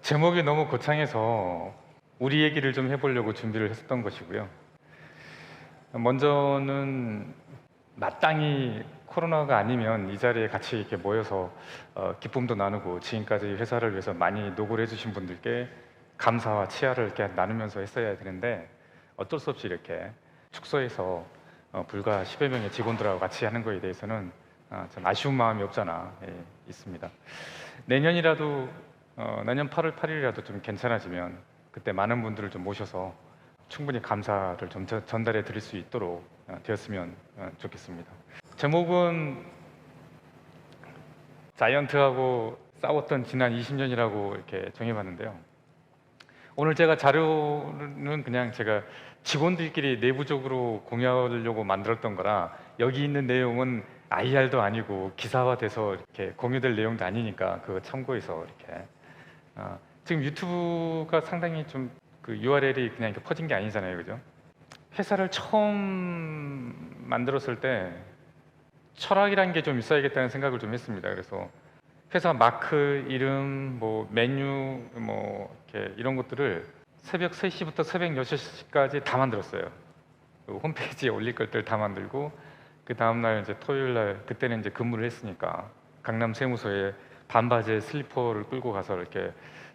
제목이 너무 거창해서 우리 얘기를 좀 해보려고 준비를 했었던 것이고요. 먼저는 마땅히 코로나가 아니면 이 자리에 같이 이렇게 모여서 기쁨도 나누고 지금까지 회사를 위해서 많이 노고를 해주신 분들께 감사와 치아를 이렇게 나누면서 했어야 되는데 어쩔 수 없이 이렇게 축소해서 불과 10여 명의 직원들하고 같이 하는 거에 대해서는 좀 아쉬운 마음이 없잖아 있습니다. 내년이라도 내년 8월 8일이라도 좀 괜찮아지면 그때 많은 분들을 좀 모셔서 충분히 감사를 좀 전달해 드릴 수 있도록 되었으면 좋겠습니다. 제목은 자이언트하고 싸웠던 지난 20년이라고 이렇게 정해봤는데요. 오늘 제가 자료는 그냥 제가 직원들끼리 내부적으로 공유하려고 만들었던 거라 여기 있는 내용은 IR도 아니고 기사화돼서 이렇게 공유될 내용도 아니니까 그거 참고해서 이렇게 지금 유튜브가 상당히 좀 그 URL이 그냥 이렇게 퍼진 게 아니잖아요, 그죠? 회사를 처음 만들었을 때 철학이라는 게 좀 있어야겠다는 생각을 좀 했습니다. 그래서 회사 마크, 이름, 뭐 메뉴, 뭐 이렇게 이런 것들을 새벽 3시부터 새벽 6시까지 다 만들었어요. 그 홈페이지에 올릴 것들 다 만들고 그 다음날 이제 토요일 날 그때는 이제 근무를 했으니까 강남 세무서에 반바지에 슬리퍼를 끌고 가서 이렇게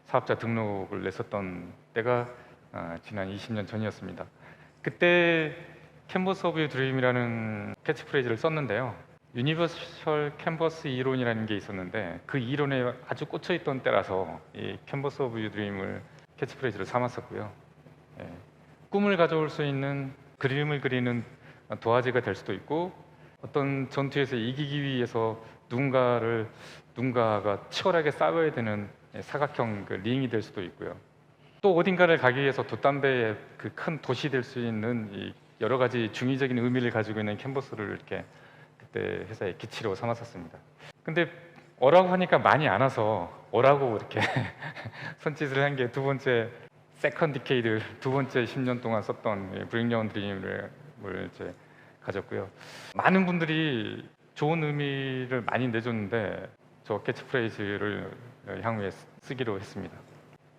사업자 등록을 냈었던 때가 지난 20년 전이었습니다. 그때 캔버스 오브 드림이라는 캐치프레이즈를 썼는데요. 유니버셜 캔버스 이론이라는 게 있었는데 그 이론에 아주 꽂혀있던 때라서 이 캔버스 오브 드림을 캐치프레이즈를 삼았었고요. 꿈을 가져올 수 있는 그림을 그리는 도화지가 될 수도 있고 어떤 전투에서 이기기 위해서 누군가가 치열하게 싸워야 되는 사각형 그 링이 될 수도 있고요. 또 어딘가를 가기 위해서 돛담배의 그 큰 돛이 될 수 있는 이 여러 가지 중의적인 의미를 가지고 있는 캔버스를 이렇게 그때 회사의 기치로 삼았었습니다. 근데 어라고 하니까 많이 안 와서 어라고 이렇게 손짓을 한 게 두 번째 세컨 디케이드, 두 번째 10년 동안 썼던 브링 연 드림을 이제 가졌고요. 많은 분들이 좋은 의미를 많이 내줬는데 저 캐치프레이즈를 향후에 쓰기로 했습니다.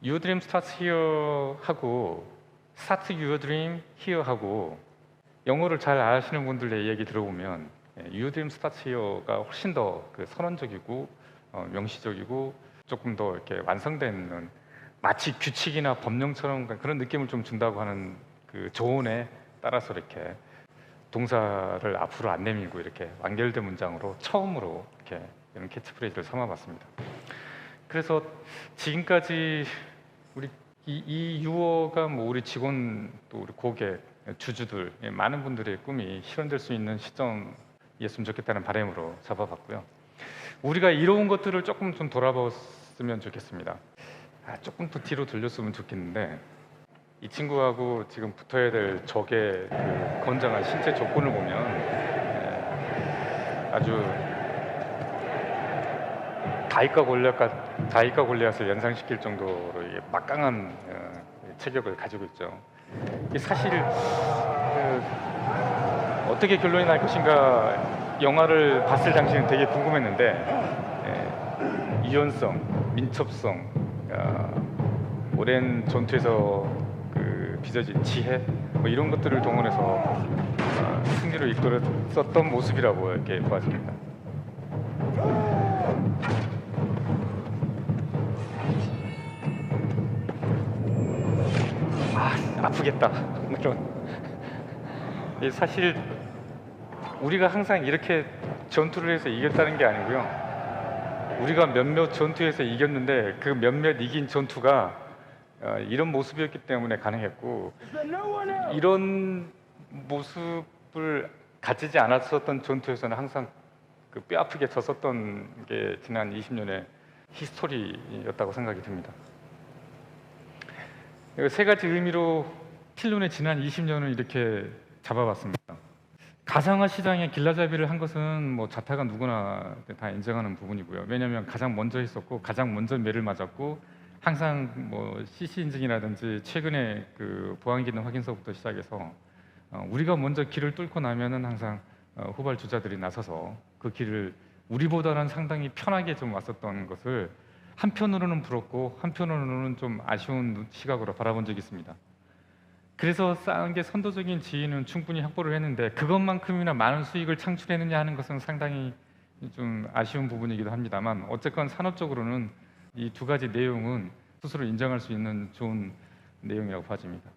Your dream starts here 하고 Start your dream here 하고 영어를 잘 아시는 분들의 얘기 들어보면 Your dream starts here가 훨씬 더 그 선언적이고 명시적이고 조금 더 이렇게 완성된 마치 규칙이나 법령처럼 그런 느낌을 좀 준다고 하는 그 조언에 따라서 이렇게 동사를 앞으로 안 내밀고 이렇게 완결된 문장으로 처음으로 이렇게 이런 캐치프레이즈를 삼아봤습니다. 그래서 지금까지 우리 이 유어가 뭐 우리 직원 또 우리 고객, 주주들 많은 분들의 꿈이 실현될 수 있는 시점이었으면 좋겠다는 바람으로 잡아봤고요. 우리가 이뤄온 것들을 조금 좀 돌아봤으면 좋겠습니다. 조금 더 뒤로 돌렸으면 좋겠는데 이 친구하고 지금 붙어야 될 적의 그 건장한 신체 조건을 보면 아주 다윗과 골리앗을 연상시킬 정도로 막강한 체격을 가지고 있죠. 사실 어떻게 결론이 날 것인가 영화를 봤을 당시는 되게 궁금했는데 유연성, 민첩성, 오랜 전투에서 빚어진 지혜 뭐 이런 것들을 동원해서 승리로 이끌었었던 모습이라고 이렇게 보아집니다. 아프겠다. 사실 우리가 항상 이렇게 전투를 해서 이겼다는 게 아니고요. 우리가 몇몇 전투에서 이겼는데 그 몇몇 이긴 전투가 이런 모습이었기 때문에 가능했고 이런 모습을 가지지 않았었던 전투에서는 항상 그 뼈아프게 졌었던 게 지난 20년의 히스토리였다고 생각이 듭니다. 세 가지 의미로 필론의 지난 20년을 이렇게 잡아봤습니다. 가상화 시장에 길라잡이를 한 것은 뭐 자타가 누구나 다 인정하는 부분이고요. 왜냐하면 가장 먼저 했었고 가장 먼저 매를 맞았고 항상 뭐 CC 인증이라든지 최근에 그 보안 기능 확인서부터 시작해서 우리가 먼저 길을 뚫고 나면은 항상 후발주자들이 나서서 그 길을 우리보다는 상당히 편하게 좀 왔었던 것을 한편으로는 부럽고 한편으로는 좀 아쉬운 시각으로 바라본 적이 있습니다. 그래서 쌓은 게 선도적인 지위는 충분히 확보를 했는데 그것만큼이나 많은 수익을 창출했느냐 하는 것은 상당히 좀 아쉬운 부분이기도 합니다만, 어쨌건 산업적으로는 이 두 가지 내용은 스스로 인정할 수 있는 좋은 내용이라고 봐집니다.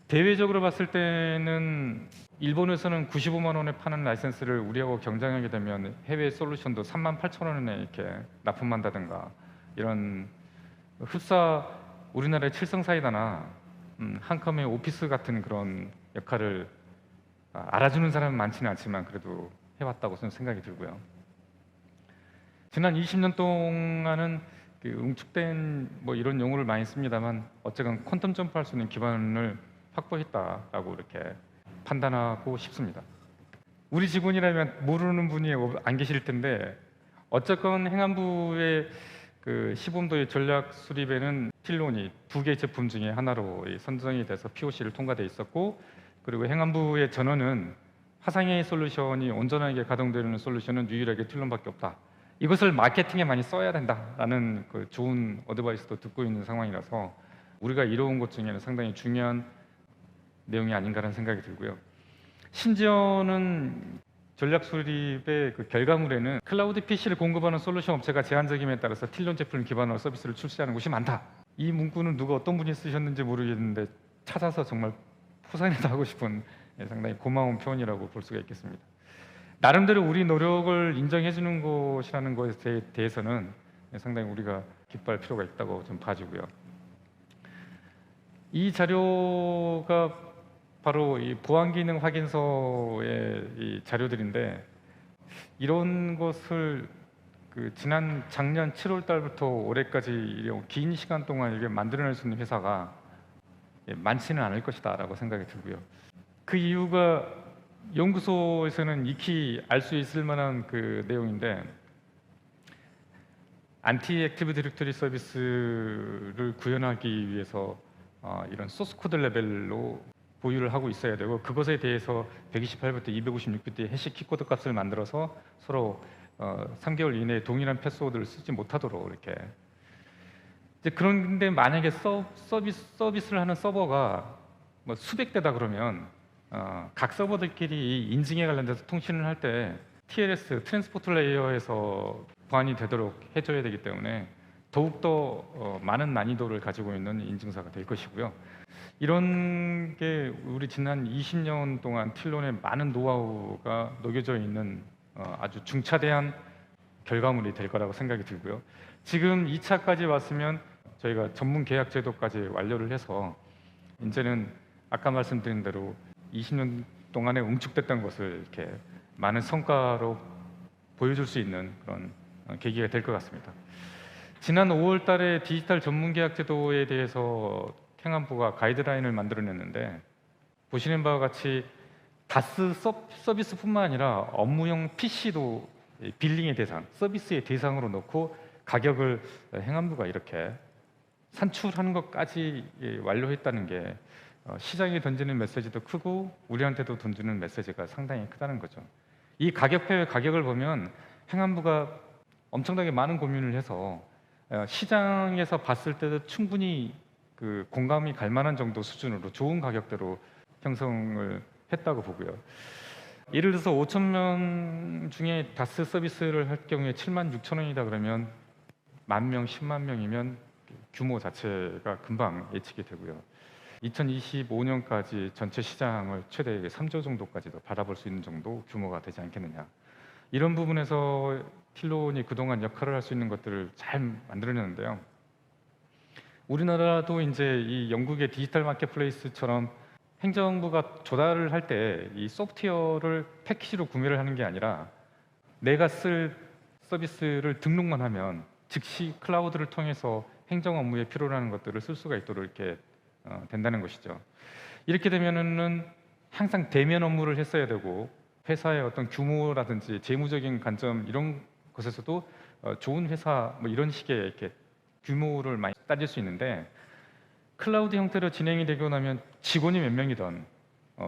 대외적으로 봤을 때는 일본에서는 95만 원에 파는 라이센스를 우리하고 경쟁하게 되면 해외 솔루션도 38,000원에 이렇게 납품한다든가, 이런 흡사 우리나라의 칠성사이다나 한컴의 오피스 같은 그런 역할을 알아주는 사람은 많지는 않지만 그래도 해왔다고 저는 생각이 들고요. 지난 20년 동안은 그 응축된 뭐 이런 용어를 많이 씁니다만, 어쨌건 퀀텀 점프할 수 있는 기반을 확보했다라고 이렇게 판단하고 싶습니다. 우리 직원이라면 모르는 분이 안 계실 텐데, 어쨌건 행안부의 그 시범도의 전략 수립에는 틸론이 2개 제품 중에 하나로 선정이 돼서 POC를 통과돼 있었고, 그리고 행안부의 전언은 화상회의 솔루션이 온전하게 가동되는 솔루션은 유일하게 틸론밖에 없다. 이것을 마케팅에 많이 써야 된다라는 그 좋은 어드바이스도 듣고 있는 상황이라서 우리가 이뤄온 것 중에는 상당히 중요한 내용이 아닌가라는 생각이 들고요. 심지어는 전략 수립의 그 결과물에는 클라우드 PC를 공급하는 솔루션 업체가 제한적임에 따라서 틸론 제품을 기반으로 서비스를 출시하는 곳이 많다. 이 문구는 누가 어떤 분이 쓰셨는지 모르겠는데 찾아서 정말 포상이라도 하고 싶은 상당히 고마운 표현이라고 볼 수가 있겠습니다. 나름대로 우리 노력을 인정해 주는 것이라는 것에 대해서는 상당히 우리가 기뻐할 필요가 있다고 좀 봐지고요. 이 자료가 바로 이 보안 기능 확인서의 이 자료들인데, 이런 것을 그 지난 작년 7월 달부터 올해까지 긴 시간 동안 이렇게 만들어낼 수 있는 회사가 많지는 않을 것이다라고 생각이 들고요. 그 이유가 연구소에서는 익히 알 수 있을 만한 그 내용인데, 안티 액티브 디렉터리 서비스를 구현하기 위해서 이런 소스 코드 레벨로 보유를 하고 있어야 되고, 그것에 대해서 128비트, 256비트의 해시 키코드 값을 만들어서 서로 3개월 이내에 동일한 패스워드를 쓰지 못하도록 이렇게. 이제 그런데 만약에 서비스를 하는 서버가 뭐 수백 대다 그러면 각 서버들끼리 이 인증에 관련돼서 통신을 할 때 TLS 트랜스포트 레이어에서 보완이 되도록 해줘야 되기 때문에 더욱더 많은 난이도를 가지고 있는 인증사가 될 것이고요. 이런 게 우리 지난 20년 동안 틸론의 많은 노하우가 녹여져 있는 아주 중차대한 결과물이 될 거라고 생각이 들고요. 지금 2차까지 왔으면 저희가 전문 계약 제도까지 완료를 해서 이제는 아까 말씀드린 대로 20년 동안에 응축됐던 것을 이렇게 많은 성과로 보여줄 수 있는 그런 계기가 될 것 같습니다. 지난 5월 달에 디지털 전문 계약 제도에 대해서 행안부가 가이드라인을 만들어냈는데, 보시는 바와 같이 다스 서비스뿐만 아니라 업무용 PC도 빌링의 대상, 서비스의 대상으로 놓고 가격을 행안부가 이렇게 산출하는 것까지 완료했다는 게 시장에 던지는 메시지도 크고 우리한테도 던지는 메시지가 상당히 크다는 거죠. 이 가격표의 가격을 보면 행안부가 엄청나게 많은 고민을 해서 시장에서 봤을 때도 충분히 그 공감이 갈 만한 정도 수준으로 좋은 가격대로 형성을 했다고 보고요. 예를 들어서 5,000명 중에 다스 서비스를 할 경우에 76,000원이다 그러면 10,000명, 10만 명이면 규모 자체가 금방 예측이 되고요. 2025년까지 전체 시장을 최대 3조 정도까지도 바라볼 수 있는 정도 규모가 되지 않겠느냐. 이런 부분에서 틸론이 그동안 역할을 할 수 있는 것들을 잘 만들어냈는데요. 우리나라도 이제 이 영국의 디지털 마켓플레이스처럼 행정부가 조달을 할 때 이 소프트웨어를 패키지로 구매를 하는 게 아니라 내가 쓸 서비스를 등록만 하면 즉시 클라우드를 통해서 행정 업무에 필요로 하는 것들을 쓸 수가 있도록 이렇게 된다는 것이죠. 이렇게 되면은 항상 대면 업무를 했어야 되고 회사의 어떤 규모라든지 재무적인 관점 이런 것에서도 좋은 회사 뭐 이런 식의 이렇게 규모를 많이 따질 수 있는데, 클라우드 형태로 진행이 되고 나면 직원이 몇 명이든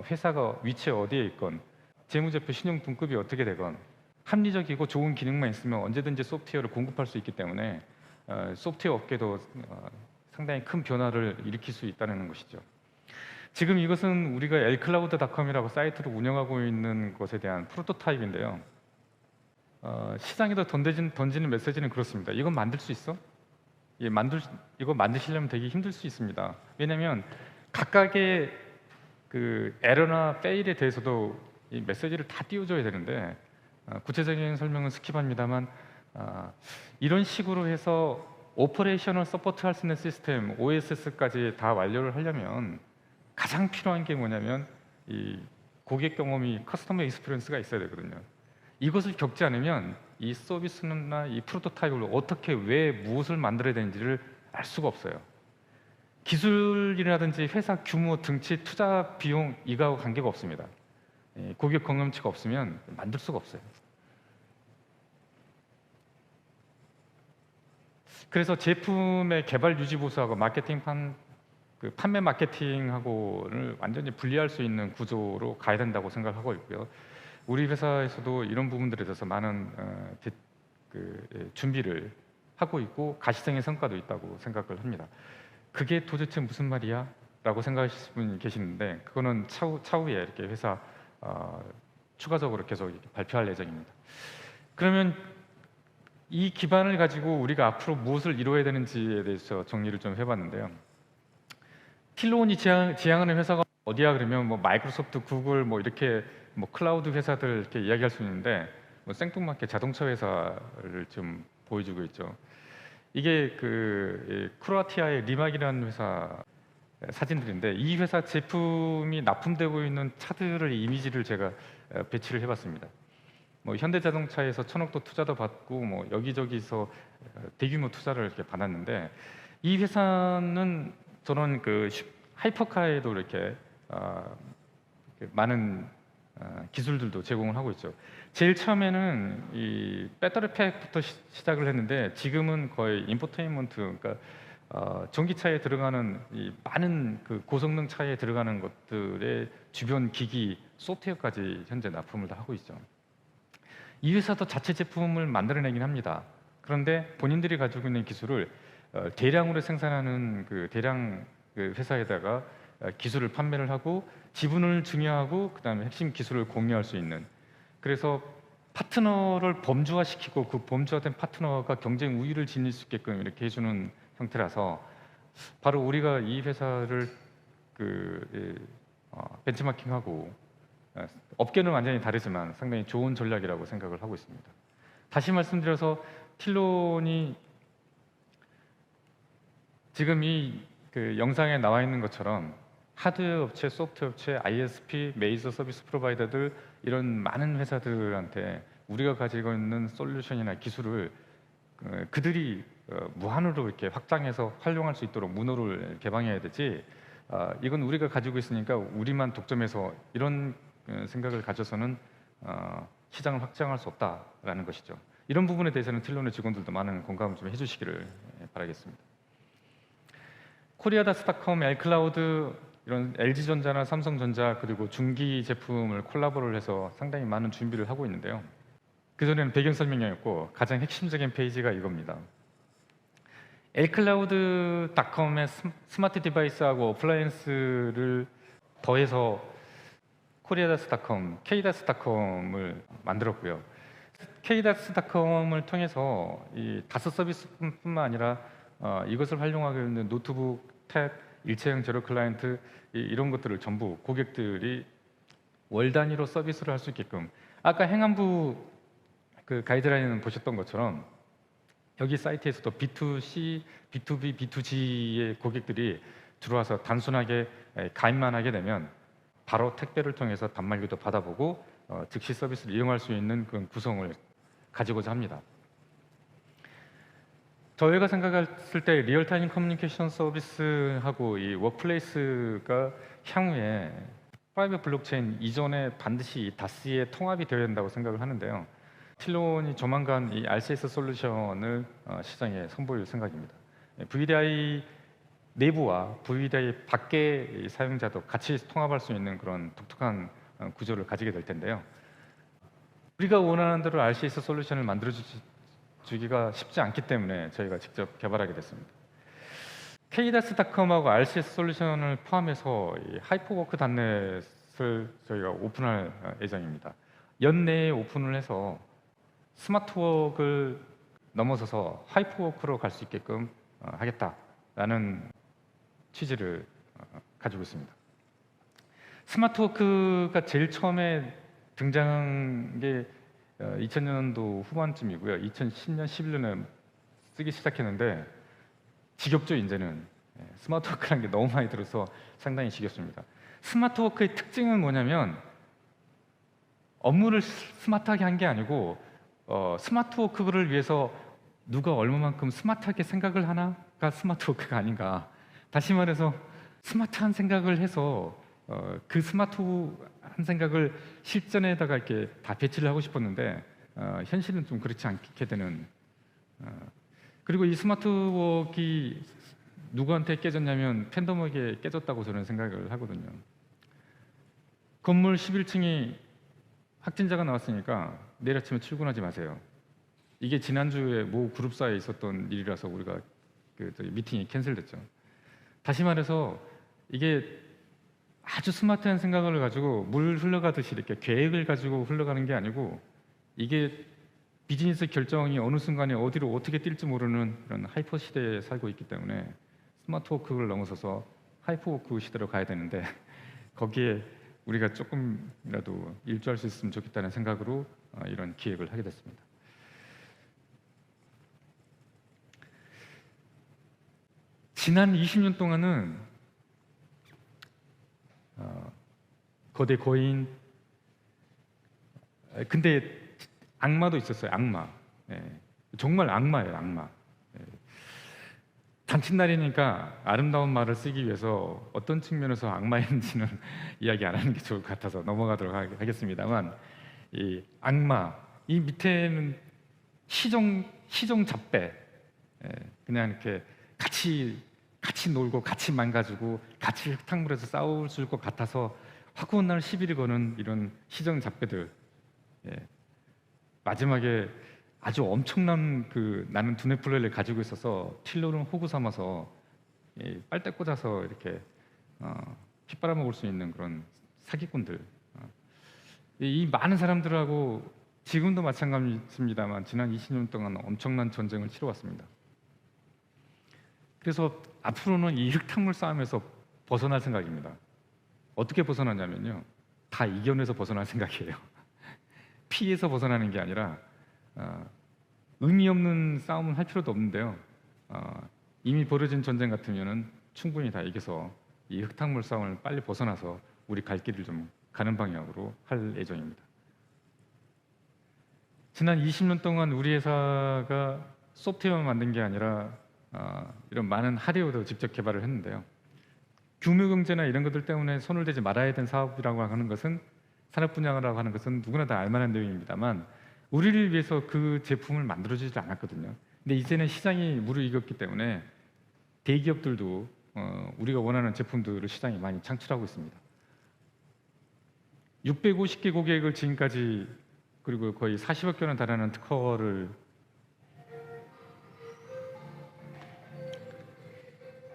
회사가 위치에 어디에 있건 재무제표 신용 등급이 어떻게 되건 합리적이고 좋은 기능만 있으면 언제든지 소프트웨어를 공급할 수 있기 때문에 소프트웨어 업계도 상당히 큰 변화를 일으킬 수 있다는 것이죠. 지금 이것은 우리가 lcloud.com이라고 사이트를 운영하고 있는 것에 대한 프로토타입인데요. 시장에다 던지는 메시지는 그렇습니다. 이건 만들 수 있어? 이거 만드시려면 되게 힘들 수 있습니다. 왜냐하면 각각의 그 에러나 페일에 대해서도 이 메시지를 다 띄워줘야 되는데 구체적인 설명은 스킵합니다만 이런 식으로 해서 오퍼레이셔널 서포트할 수 있는 시스템 OSS까지 다 완료를 하려면 가장 필요한 게 뭐냐면 이 고객 경험이 커스터머 익스피리언스가 있어야 되거든요. 이것을 겪지 않으면 이 서비스나 이 프로토타입을 어떻게 왜 무엇을 만들어야 되는지를 알 수가 없어요. 기술이라든지 회사 규모, 등치, 투자 비용 이거하고 관계가 없습니다. 고객 경험치가 없으면 만들 수가 없어요. 그래서 제품의 개발 유지 보수하고 판매 마케팅하고를 완전히 분리할 수 있는 구조로 가야 된다고 생각하고 있고요. 우리 회사에서도 이런 부분들에 대해서 많은 준비를 하고 있고 가시성의 성과도 있다고 생각을 합니다. 그게 도대체 무슨 말이야? 라고 생각하실 분이 계시는데 그거는 차후에 이렇게 회사 추가적으로 계속 이렇게 발표할 예정입니다. 그러면 이 기반을 가지고 우리가 앞으로 무엇을 이루어야 되는지에 대해서 정리를 좀 해봤는데요. 틸론이 지향하는 회사가 어디야? 그러면 뭐 마이크로소프트, 구글 뭐 이렇게 뭐 클라우드 회사들 이렇게 이야기할 수 있는데 뭐 생뚱맞게 자동차 회사를 좀 보여주고 있죠. 이게 크로아티아의 리막이라는 회사 사진들인데 이 회사 제품이 납품되고 있는 차들의 이미지를 제가 배치를 해봤습니다. 뭐 현대자동차에서 1,000억도 투자도 받고 뭐 여기저기서 대규모 투자를 이렇게 받았는데 이 회사는 저는 하이퍼카에도 이렇게 많은 기술들도 제공을 하고 있죠. 제일 처음에는 이 배터리 팩부터 시작을 했는데 지금은 거의 인포테인먼트, 그러니까 전기차에 들어가는 이 많은 고성능 차에 들어가는 것들의 주변 기기 소프트웨어까지 현재 납품을 다 하고 있죠. 이 회사도 자체 제품을 만들어내긴 합니다. 그런데 본인들이 가지고 있는 기술을 대량으로 생산하는 대량 회사에다가 기술을 판매를 하고 지분을 증여하고 그다음에 핵심 기술을 공유할 수 있는, 그래서 파트너를 범주화시키고 그 범주화된 파트너가 경쟁 우위를 지닐 수 있게끔 이렇게 해주는 형태라서 바로 우리가 이 회사를 벤치마킹하고 업계는 완전히 다르지만 상당히 좋은 전략이라고 생각을 하고 있습니다. 다시 말씀드려서 틸론이 지금 이 영상에 나와 있는 것처럼 하드웨어 업체, 소프트웨어 업체, ISP, 메이저 서비스 프로바이더들 이런 많은 회사들한테 우리가 가지고 있는 솔루션이나 기술을 그들이 무한으로 이렇게 확장해서 활용할 수 있도록 문호를 개방해야 되지, 이건 우리가 가지고 있으니까 우리만 독점해서 이런 생각을 가져서는 시장을 확장할 수 없다라는 것이죠. 이런 부분에 대해서는 틸론의 직원들도 많은 공감을 좀 해주시기를 바라겠습니다. 코리아다스닷컴, lcloud 이런 LG전자나 삼성전자 그리고 중기 제품을 콜라보를 해서 상당히 많은 준비를 하고 있는데요. 그전에는 배경 설명이었고 가장 핵심적인 페이지가 이겁니다. lcloud.com의 스마트 디바이스하고 어플라이언스를 더해서 코리아다스닷컴, k다스닷컴을 만들었고요. k다스닷컴을 통해서 이 다스 서비스뿐만 아니라 이것을 활용하고 있는 노트북, 탭, 일체형 제로 클라이언트 이런 것들을 전부 고객들이 월 단위로 서비스를 할 수 있게끔, 아까 행안부 가이드라인을 보셨던 것처럼 여기 사이트에서도 B2C, B2B, B2G의 고객들이 들어와서 단순하게 가입만 하게 되면 바로 택배를 통해서 단말기도 받아보고 즉시 서비스를 이용할 수 있는 그런 구성을 가지고자 합니다. 저희가 생각했을 때 리얼타임 커뮤니케이션 서비스하고 이 워크플레이스가 향후에 프라이빗 블록체인 이전에 반드시 다스에 통합이 되어야 된다고 생각을 하는데요. 틸론이 조만간 이 RCS 솔루션을 시장에 선보일 생각입니다. VDI 내부와 VDI 밖의 사용자도 같이 통합할 수 있는 그런 독특한 구조를 가지게 될 텐데요. 우리가 원하는 대로 RCS 솔루션을 만들어 주기가 쉽지 않기 때문에 저희가 직접 개발하게 됐습니다. KDAS.com하고 RCS 솔루션을 포함해서 이 하이퍼워크 단넷을 저희가 오픈할 예정입니다. 연내에 오픈을 해서 스마트워크를 넘어서서 하이퍼워크로 갈 수 있게끔 하겠다라는 취지를 가지고 있습니다. 스마트워크가 제일 처음에 등장한 게 2000년도 후반쯤이고요. 2010년, 11년에 쓰기 시작했는데 지겹죠, 이제는. 스마트워크라는 게 너무 많이 들어서 상당히 지겹습니다. 스마트워크의 특징은 뭐냐면 업무를 스마트하게 한 게 아니고 스마트워크를 위해서 누가 얼마만큼 스마트하게 생각을 하나가 스마트워크가 아닌가. 다시 말해서 스마트한 생각을 해서 그 스마트한 생각을 실전에다가 이렇게 다 배치를 하고 싶었는데 현실은 좀 그렇지 않게 되는. 그리고 이 스마트워크가 누구한테 깨졌냐면 팬덤에게 깨졌다고 저는 생각을 하거든요. 건물 11층이 확진자가 나왔으니까 내일 아침에 출근하지 마세요. 이게 지난주에 모 그룹사에 있었던 일이라서 우리가 미팅이 캔슬됐죠. 다시 말해서 이게 아주 스마트한 생각을 가지고 물 흘러가듯이 이렇게 계획을 가지고 흘러가는 게 아니고 이게 비즈니스 결정이 어느 순간에 어디로 어떻게 뛸지 모르는 그런 하이퍼 시대에 살고 있기 때문에 스마트워크를 넘어서서 하이퍼워크 시대로 가야 되는데 거기에 우리가 조금이라도 일조할 수 있으면 좋겠다는 생각으로 이런 기획을 하게 됐습니다. 지난 20년 동안은 거대 거인, 근데 악마도 있었어요. 악마. 정말 악마예요. 악마. 잔칫날이니까 아름다운 말을 쓰기 위해서 어떤 측면에서 악마인지는 이야기 안 하는 게 좋을 것 같아서 넘어가도록 하겠습니다만, 이 악마, 이 밑에는 시종 잡배, 그냥 이렇게 같이 놀고 같이 망가지고 같이 흙탕물에서 싸울 것 같아서 화구한 날 시비를 거는 이런 시정 잡배들. 마지막에 아주 엄청난 나는 두뇌 플레이를 가지고 있어서 틸로는 호구 삼아서 빨대 꽂아서 이렇게 피 빨아먹을 수 있는 그런 사기꾼들. 이 많은 사람들하고 지금도 마찬가지입니다만 지난 20년 동안 엄청난 전쟁을 치러왔습니다. 그래서 앞으로는 이 흙탕물 싸움에서 벗어날 생각입니다. 어떻게 벗어나냐면요, 다 이겨내서 벗어날 생각이에요. 피해서 벗어나는 게 아니라 의미 없는 싸움은 할 필요도 없는데요. 이미 벌어진 전쟁 같으면은 충분히 다 이겨서 이 흙탕물 싸움을 빨리 벗어나서 우리 갈 길을 좀 가는 방향으로 할 예정입니다. 지난 20년 동안 우리 회사가 소프트웨어만 만든 게 아니라 이런 많은 하드웨어도 직접 개발을 했는데요. 규모 경제나 이런 것들 때문에 손을 대지 말아야 되는 사업이라고 하는 것은, 산업 분야라고 하는 것은 누구나 다 알만한 내용입니다만 우리를 위해서 그 제품을 만들어주지 않았거든요. 근데 이제는 시장이 무르익었기 때문에 대기업들도 우리가 원하는 제품들을 시장에 많이 창출하고 있습니다. 650개 고객을 지금까지, 그리고 거의 40억 개나 달하는 특허를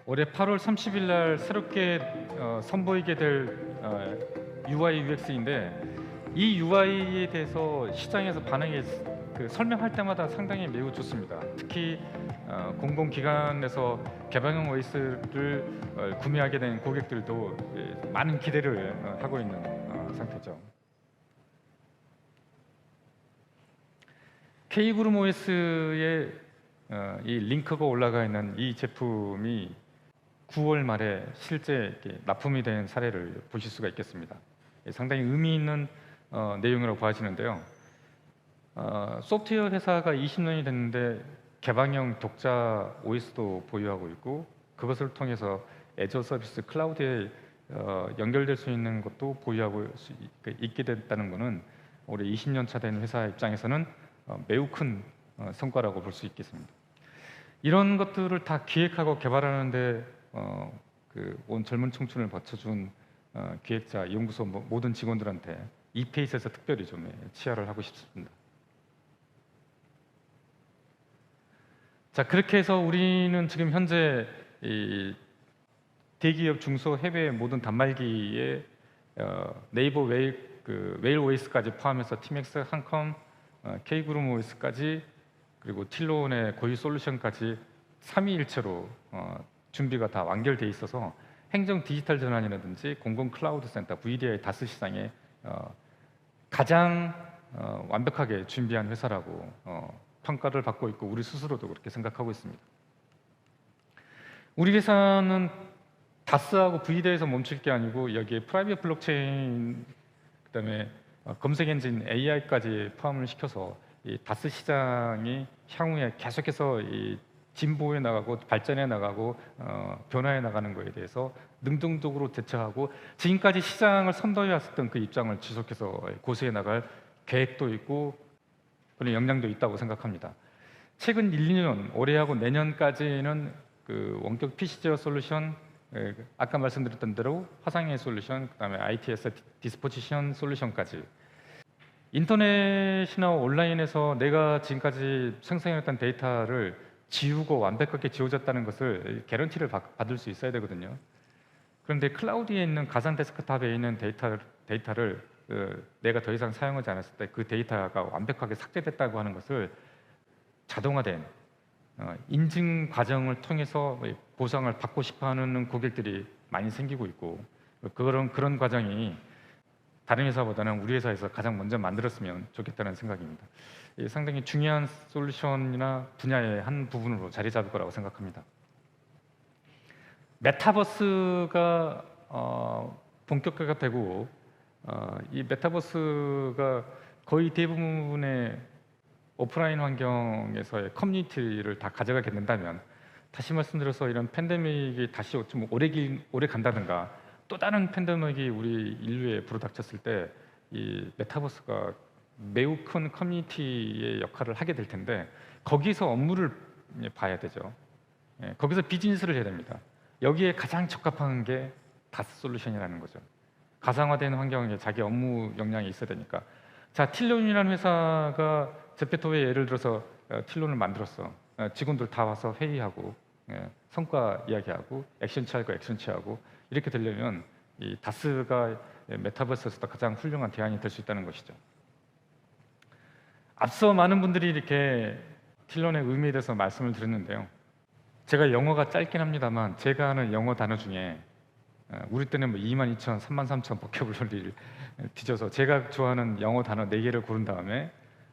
올해 8월 30일 날 새롭게 선보이게 될 UI UX인데, 이 UI에 대해서 시장에서 반응이 설명할 때마다 상당히 매우 좋습니다. 특히 공공기관에서 개방형 OS를 구매하게 된 고객들도 많은 기대를 하고 있는 상태죠. K그룹 OS에 이 링크가 올라가 있는 이 제품이 9월 말에 실제 납품이 된 사례를 보실 수가 있겠습니다. 상당히 의미 있는 내용이라고 보아지는데요. 소프트웨어 회사가 20년이 됐는데 개방형 독자 OS도 보유하고 있고, 그것을 통해서 애저 서비스 클라우드에 연결될 수 있는 것도 보유하고 있게 됐다는 것은 올해 20년 차 된 회사 입장에서는 매우 큰 성과라고 볼 수 있겠습니다. 이런 것들을 다 기획하고 개발하는데 온 젊은 청춘을 바쳐준 기획자, 연구소 모든 직원들한테 이 페이스에서 특별히 좀 치아를 하고 싶습니다. 자, 그렇게 해서 우리는 지금 현재 이 대기업, 중소, 해외 모든 단말기에 네이버 웨일 OS까지 포함해서 티맥스, 한컴, K그룹 OS까지 그리고 틸론의 고유 솔루션까지 삼위일체로 준비가 다 완결돼 있어서 행정 디지털 전환이라든지 공공 클라우드 센터 VDI 다스 시장에 가장 완벽하게 준비한 회사라고 평가를 받고 있고 우리 스스로도 그렇게 생각하고 있습니다. 우리 회사는 다스하고 VDI에서 멈출 게 아니고 여기에 프라이빗 블록체인 그다음에 검색 엔진 AI까지 포함을 시켜서 이 다스 시장이 향후에 계속해서 이 진보해 나가고 발전해 나가고 변화해 나가는 것에 대해서 능동적으로 대처하고 지금까지 시장을 선도해 왔었던 그 입장을 지속해서 고수해 나갈 계획도 있고 그런 역량도 있다고 생각합니다. 최근 1, 2년 올해하고 내년까지는 그 원격 PC 제어 솔루션, 아까 말씀드렸던 대로 화상의 솔루션, 그다음에 ITS 디스포지션 솔루션까지 인터넷이나 온라인에서 내가 지금까지 생성했던 데이터를 지우고 완벽하게 지워졌다는 것을 개런티를 받을 수 있어야 되거든요. 그런데 클라우드에 있는 가상 데스크탑에 있는 데이터를 내가 더 이상 사용하지 않았을 때 그 데이터가 완벽하게 삭제됐다고 하는 것을 자동화된 인증 과정을 통해서 보상을 받고 싶어하는 고객들이 많이 생기고 있고 그런 과정이 다른 회사보다는 우리 회사에서 가장 먼저 만들었으면 좋겠다는 생각입니다. 상당히 중요한 솔루션이나 분야의 한 부분으로 자리 잡을 거라고 생각합니다. 메타버스가 본격화가 되고 이 메타버스가 거의 대부분의 오프라인 환경에서의 커뮤니티를 다 가져가게 된다면 다시 말씀드려서 이런 팬데믹이 다시 좀 오래 간다든가 또 다른 팬데믹이 우리 인류에 불어닥쳤을 때 이 메타버스가 매우 큰 커뮤니티의 역할을 하게 될 텐데 거기서 업무를 봐야 되죠. 거기서 비즈니스를 해야 됩니다. 여기에 가장 적합한 게 다스 솔루션이라는 거죠. 가상화된 환경에 자기 업무 역량이 있어야 되니까. 자, 틸론이라는 회사가 제페토의 예를 들어서 틸론을 만들었어. 직원들 다 와서 회의하고 성과 이야기하고 액션 취하고 액션 취하고 이렇게 되려면 이 다스가 메타버스에서도 가장 훌륭한 대안이 될 수 있다는 것이죠. 앞서 많은 분들이 이렇게 틸론의 의미에 대해서 말씀을 드렸는데요. 제가 영어가 짧긴 합니다만 제가 아는 영어 단어 중에 우리 때는 22,000, 33,000 보캐블러리를 뒤져서 제가 좋아하는 영어 단어 4개를 고른 다음에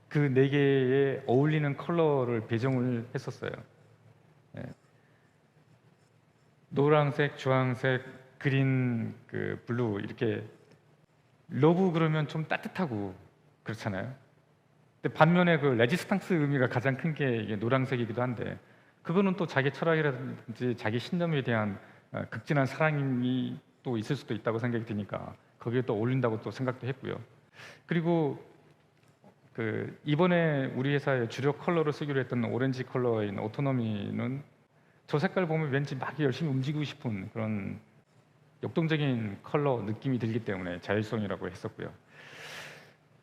그 4개에 어울리는 컬러를 배정을 했었어요. 노란색, 주황색, 그린, 블루 이렇게 러브 그러면 좀 따뜻하고 그렇잖아요. 근데 반면에 그 레지스탕스 의미가 가장 큰 게 이게 노란색이기도 한데 그거는 또 자기 철학이라든지 자기 신념에 대한 극진한 사랑이 또 있을 수도 있다고 생각이 드니까 거기에 또 어울린다고 또 생각도 했고요. 그리고 이번에 우리 회사의 주력 컬러로 쓰기로 했던 오렌지 컬러인 오토노미는 저 색깔 보면 왠지 막 열심히 움직이고 싶은 그런 역동적인 컬러 느낌이 들기 때문에 자율성이라고 했었고요.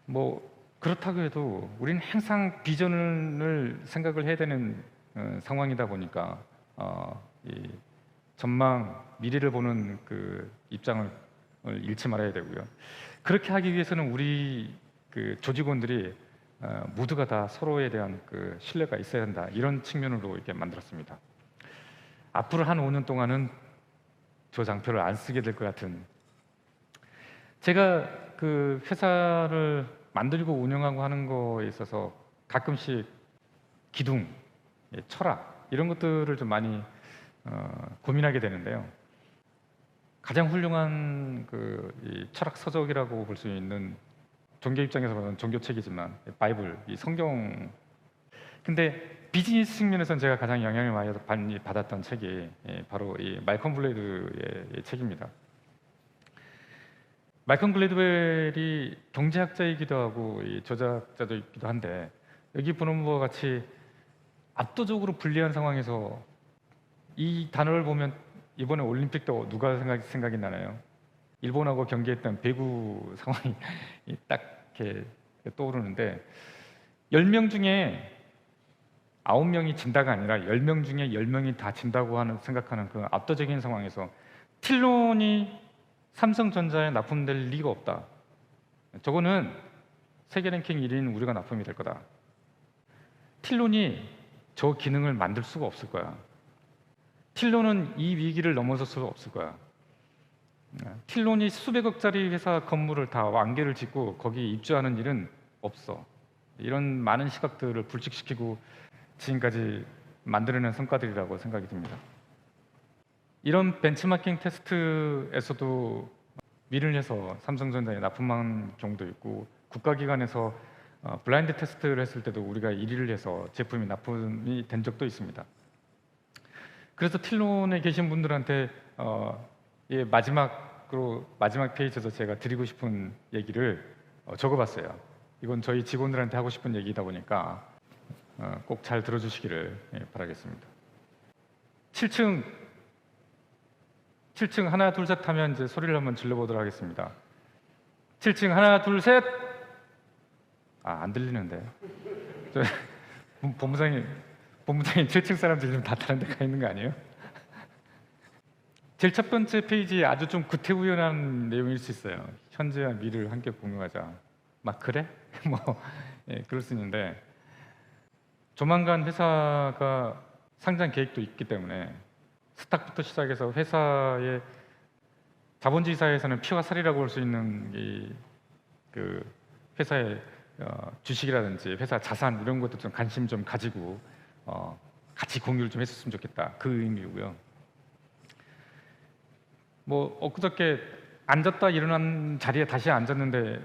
뭐 그렇다고 해도 우리는 항상 비전을 생각을 해야 되는 상황이다 보니까 이 전망, 미래를 보는 그 입장을 잃지 말아야 되고요. 그렇게 하기 위해서는 우리 조직원들이 모두가 다 서로에 대한 신뢰가 있어야 한다. 이런 측면으로 이렇게 만들었습니다. 앞으로 한 5년 동안은 저 장표를 안 쓰게 될 것 같은. 제가 그 회사를 만들고 운영하고 하는 거에 있어서 가끔씩 기둥, 철학 이런 것들을 좀 많이 고민하게 되는데요. 가장 훌륭한 이 철학 서적이라고 볼 수 있는 종교 입장에서 보면 종교책이지만 바이블, 이 성경. 근데 비즈니스 측면에서는 제가 가장 영향을 많이 받았던 책이 바로 이 말컴 글래드웰의 책입니다. 말컴 글래드웰이 경제학자이기도 하고 이 저자자이기도 한데 여기 보는 바와 같이 압도적으로 불리한 상황에서 이 단어를 보면 이번에 올림픽 때 누가 생각이 나나요? 일본하고 경기했던 배구 상황이 딱 이렇게 떠오르는데 10명 중에 9명이 진다가 아니라 10명 중에 10명이 다 진다고 생각하는 그 압도적인 상황에서 틸론이 삼성전자에 납품될 리가 없다. 저거는 세계 랭킹 1위인 우리가 납품이 될 거다. 틸론이 저 기능을 만들 수가 없을 거야. 틸론은 이 위기를 넘어설 수가 없을 거야. 틸론이 수백억짜리 회사 건물을 다 완계를 짓고 거기 입주하는 일은 없어. 이런 많은 시각들을 불식시키고 지금까지 만들어낸 성과들이라고 생각이 듭니다. 이런 벤치마킹 테스트에서도 밀을 해서 삼성전자에 납품한 경우도 있고 국가기관에서 블라인드 테스트를 했을 때도 우리가 1위를 해서 제품이 납품이 된 적도 있습니다. 그래서 틸론에 계신 분들한테 마지막 페이지에서 제가 드리고 싶은 얘기를 적어봤어요. 이건 저희 직원들한테 하고 싶은 얘기다 보니까 꼭 잘 들어주시기를 바라겠습니다. 7층 하나 둘 셋 하면 이제 소리를 한번 질러보도록 하겠습니다. 7층 하나 둘 셋. 안 들리는데. 본부장님 7층 사람들 좀 다 다른 데 가 있는 거 아니에요? 제일 첫 번째 페이지에 아주 좀 구태의연한 내용일 수 있어요. 현재와 미래를 함께 공유하자. 막 그래? 그럴 수 있는데 조만간 회사가 상장 계획도 있기 때문에 스탁부터 시작해서 회사의 자본주의 사회에서는 피와 살이라고 볼 수 있는 그 회사의 주식이라든지 회사 자산 이런 것도 좀 관심 좀 가지고 같이 공유를 좀 했었으면 좋겠다. 그 의미고요. 엊그저께 앉았다 일어난 자리에 다시 앉았는데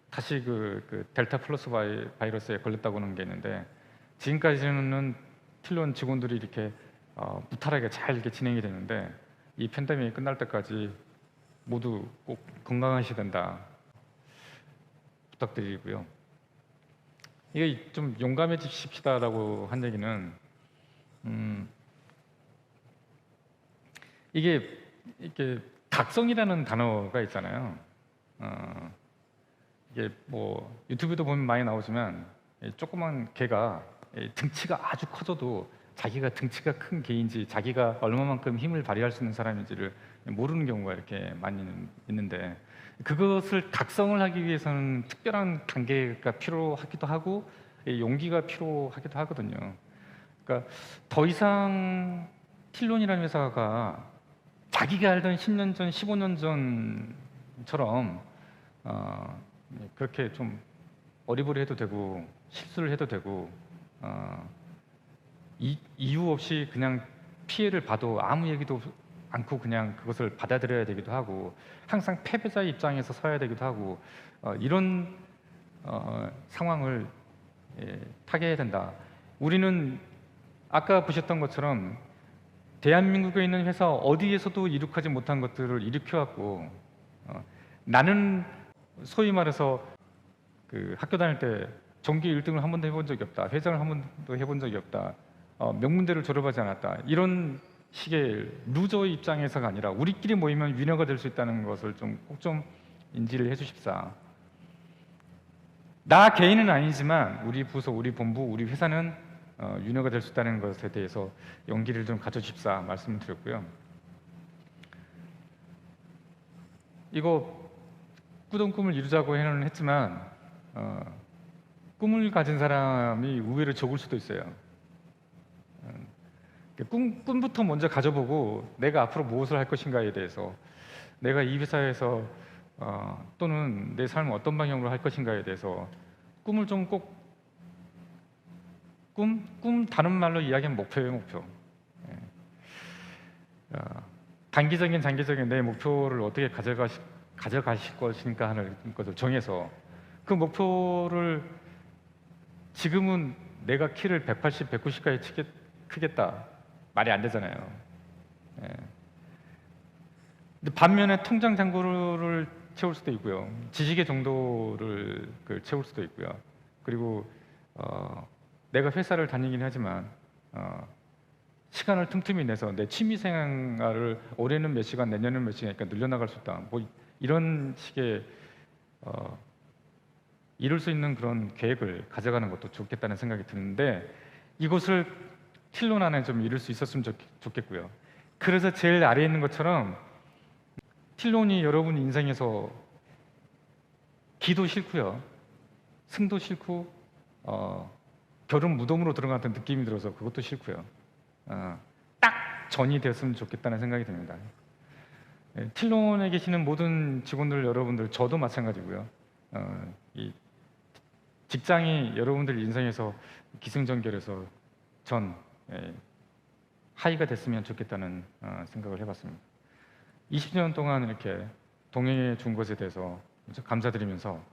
다시 그 델타 플러스 바이러스에 걸렸다고 하는 게 있는데 지금까지는 틸론 직원들이 이렇게 무탈하게 잘 이렇게 진행이 되는데 이 팬데믹이 끝날 때까지 모두 꼭 건강하셔야 된다 부탁드리고요. 이게 좀 용감해지십시다라고 한 얘기는 이게 각성이라는 단어가 있잖아요. 이게 유튜브도 보면 많이 나오지만 조그만 개가 등치가 아주 커져도 자기가 등치가 큰 개인지 자기가 얼마만큼 힘을 발휘할 수 있는 사람인지를 모르는 경우가 이렇게 많이 있는데 그것을 각성을 하기 위해서는 특별한 단계가 필요하기도 하고 용기가 필요하기도 하거든요. 그러니까 더 이상 틸론이라는 회사가 자기가 알던 10년 전, 15년 전처럼 그렇게 좀 어리버리해도 되고 실수를 해도 되고 이유 없이 그냥 피해를 봐도 아무 얘기도 않고 그냥 그것을 받아들여야 되기도 하고 항상 패배자의 입장에서 서야 되기도 하고 이런 상황을 타개해야 된다. 우리는 아까 보셨던 것처럼 대한민국에 있는 회사 어디에서도 이룩하지 못한 것들을 일으켜왔고 나는 소위 말해서 그 학교 다닐 때 전교 1등을 한 번도 해본 적이 없다. 회장을 한 번도 해본 적이 없다. 명문대를 졸업하지 않았다. 이런 식의 루저의 입장에서가 아니라 우리끼리 모이면 위너가 될 수 있다는 것을 꼭 좀 인지를 해주십사. 나 개인은 아니지만 우리 부서, 우리 본부, 우리 회사는 위너가 될 수 있다는 것에 대해서 용기를 좀 가져주십사 말씀을 드렸고요. 이거 꾸던 꿈을 이루자고 해는 했지만 꿈을 가진 사람이 의외로 적을 수도 있어요. 꿈부터 먼저 가져보고 내가 앞으로 무엇을 할 것인가에 대해서 내가 이 회사에서 또는 내 삶을 어떤 방향으로 할 것인가에 대해서 꿈을 좀 꼭 꿈 다른 말로 이야기하면 목표예요, 목표. 단기적인 장기적인 내 목표를 어떻게 가져가실 것인가 하는 것을 정해서 그 목표를 지금은 내가 키를 180, 190까지 크겠다 말이 안 되잖아요. 근데 반면에 통장 잔고를 채울 수도 있고요, 지식의 정도를 채울 수도 있고요. 그리고 내가 회사를 다니긴 하지만 시간을 틈틈이 내서 내 취미 생활을 올해는 몇 시간, 내년은 몇 시간이니까 늘려나갈 수 있다. 이런 식의 이룰 수 있는 그런 계획을 가져가는 것도 좋겠다는 생각이 드는데 이곳을 틸론 안에 좀 이룰 수 있었으면 좋겠고요. 그래서 제일 아래에 있는 것처럼 틸론이 여러분 인생에서 기도 싫고요, 승도 싫고 결혼 무덤으로 들어갔던 느낌이 들어서 그것도 싫고요. 딱 전이 되었으면 좋겠다는 생각이 듭니다. 틸론에 계시는 모든 직원들 여러분들, 저도 마찬가지고요. 이 직장이 여러분들 인생에서 기승전결해서 하이가 됐으면 좋겠다는 생각을 해봤습니다. 20년 동안 이렇게 동행해 준 것에 대해서 감사드리면서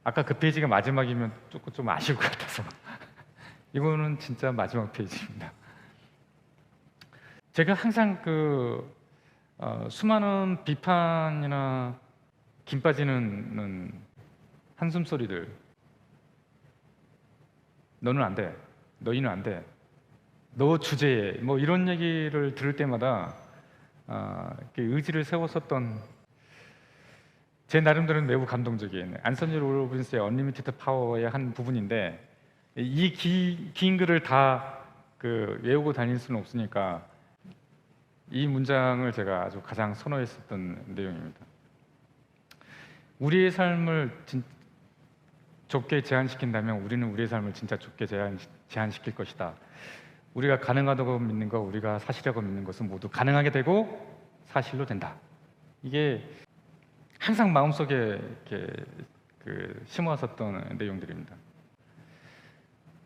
아까 그 페이지가 마지막이면 조금 좀 아쉬울 것 같아서 이거는 진짜 마지막 페이지입니다. 제가 항상 수많은 비판이나 김 빠지는 한숨 소리들, 너는 안 돼, 너희는 안 돼, 너 주제에 뭐 이런 얘기를 들을 때마다 의지를 세웠었던 제 나름대로는 매우 감동적인 안소니 로빈스의 언리미티드 파워의 한 부분인데, 이 긴 글을 다 외우고 다닐 수는 없으니까 이 문장을 제가 아주 가장 선호했었던 내용입니다. 우리의 삶을 좁게 제한시킨다면 우리는 우리의 삶을 진짜 좁게 제한시킬 것이다. 우리가 가능하다고 믿는 것, 우리가 사실이라고 믿는 것은 모두 가능하게 되고 사실로 된다. 이게 항상 마음속에 이렇게 심어왔었던 내용들입니다.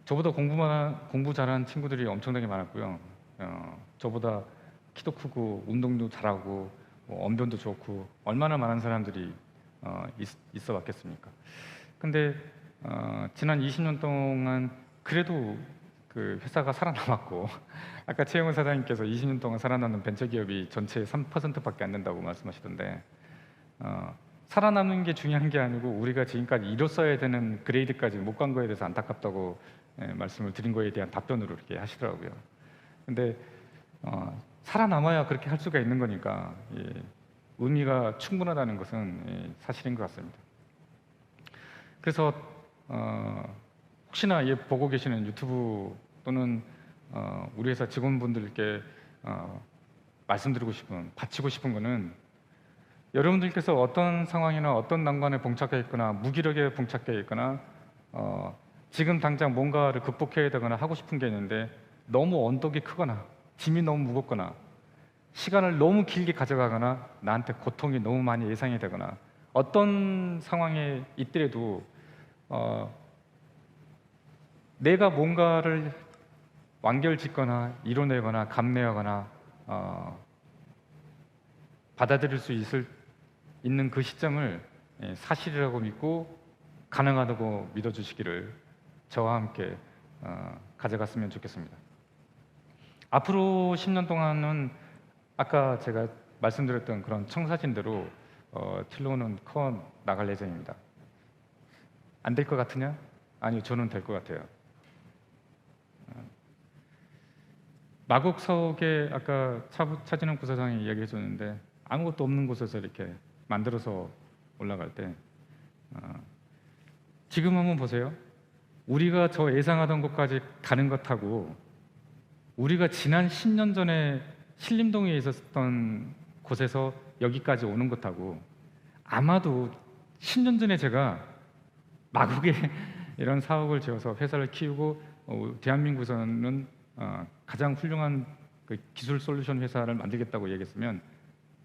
저보다 공부 잘하는 친구들이 엄청나게 많았고요. 저보다 키도 크고 운동도 잘하고 언변도 좋고 얼마나 많은 사람들이 있어 왔겠습니까? 근데 지난 20년 동안 그래도 그 회사가 살아남았고 아까 최영훈 사장님께서 20년 동안 살아남는 벤처기업이 전체의 3%밖에 안 된다고 말씀하시던데, 살아남는 게 중요한 게 아니고 우리가 지금까지 이뤘어야 되는 그레이드까지 못 간 거에 대해서 안타깝다고 말씀을 드린 거에 대한 답변으로 이렇게 하시더라고요. 근데 살아남아야 그렇게 할 수가 있는 거니까 의미가 충분하다는 것은 사실인 것 같습니다. 그래서 혹시나 보고 계시는 유튜브 또는 우리 회사 직원분들께 말씀드리고 싶은, 바치고 싶은 거는, 여러분들께서 어떤 상황이나 어떤 난관에 봉착해 있거나 무기력에 봉착해 있거나 지금 당장 뭔가를 극복해야 되거나 하고 싶은 게 있는데 너무 언덕이 크거나 짐이 너무 무겁거나 시간을 너무 길게 가져가거나 나한테 고통이 너무 많이 예상이 되거나 어떤 상황에 있더라도 내가 뭔가를 완결짓거나 이뤄내거나 감내하거나 받아들일 수 있는 그 시점을 사실이라고 믿고 가능하다고 믿어주시기를 저와 함께 가져갔으면 좋겠습니다. 앞으로 10년 동안은 아까 제가 말씀드렸던 그런 청사진대로 틸론은 커 나갈 예정입니다. 안 될 것 같으냐? 아니요, 저는 될 것 같아요. 마곡사옥에 아까 차진원 부사장이 이야기해 줬는데 아무것도 없는 곳에서 이렇게 만들어서 올라갈 때 지금 한번 보세요. 우리가 저 예상하던 곳까지 가는 것하고 우리가 지난 10년 전에 신림동에 있었던 곳에서 여기까지 오는 것하고 아마도 10년 전에 제가 마곡에 이런 사옥을 지어서 회사를 키우고 대한민국에서는 가장 훌륭한 기술 솔루션 회사를 만들겠다고 얘기했으면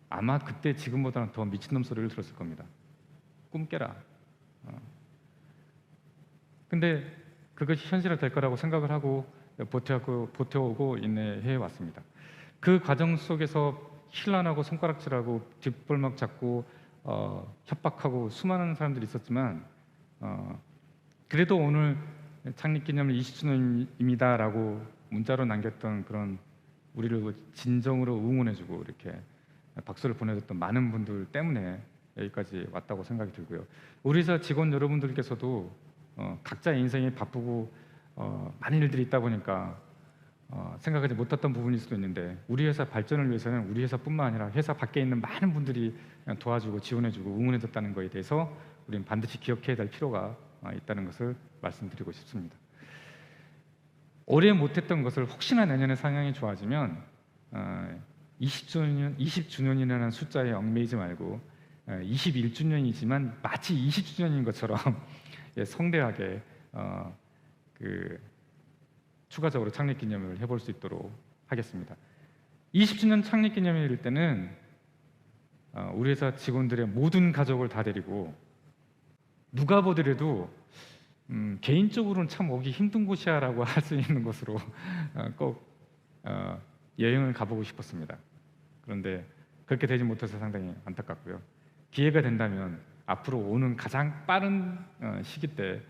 아마 그때 지금보다는 더 미친놈 소리를 들었을 겁니다. 꿈 깨라. 근데 그것이 현실화될 거라고 생각을 하고 버텨오고 인내해 왔습니다. 그 과정 속에서 힐난하고 손가락질하고 뒷볼목 잡고 협박하고 수많은 사람들이 있었지만 그래도 오늘 창립기념일 20주년입니다라고 문자로 남겼던 그런 우리를 진정으로 응원해주고 이렇게 박수를 보내줬던 많은 분들 때문에 여기까지 왔다고 생각이 들고요. 우리 회사 직원 여러분들께서도 각자 인생이 바쁘고 많은 일들이 있다 보니까 생각하지 못했던 부분일 수도 있는데 우리 회사 발전을 위해서는 우리 회사뿐만 아니라 회사 밖에 있는 많은 분들이 도와주고 지원해주고 응원해줬다는 것에 대해서 우리는 반드시 기억해야 될 필요가 있다는 것을 말씀드리고 싶습니다. 올해 못했던 것을 혹시나 내년에 상황이 좋아지면 20주년이라는 숫자에 얽매이지 말고 21주년이지만 마치 20주년인 것처럼 성대하게 추가적으로 창립기념일을 해볼 수 있도록 하겠습니다. 20주년 창립기념일일 때는 우리 회사 직원들의 모든 가족을 다 데리고 누가 보더라도 개인적으로는 참 오기 힘든 곳이야 라고 할 수 있는 곳으로 꼭 여행을 가보고 싶었습니다. 그런데 그렇게 되지 못해서 상당히 안타깝고요. 기회가 된다면 앞으로 오는 가장 빠른 시기 때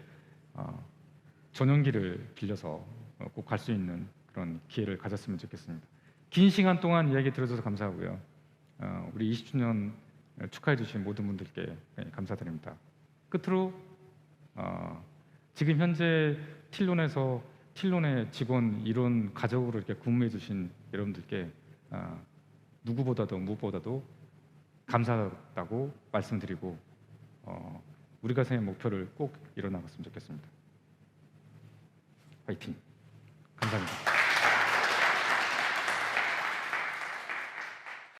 전용기를 빌려서 꼭 갈 수 있는 그런 기회를 가졌으면 좋겠습니다. 긴 시간 동안 이야기 들어줘서 감사하고요. 우리 20주년 축하해 주신 모든 분들께 감사드립니다. 끝으로 지금 현재 틸론의 직원, 일원, 가족으로 이렇게 근무해 주신 여러분들께 누구보다도 무엇보다도 감사하다고 말씀드리고 우리가 세운 목표를 꼭 이뤄나갔으면 좋겠습니다. 화이팅! 감사합니다.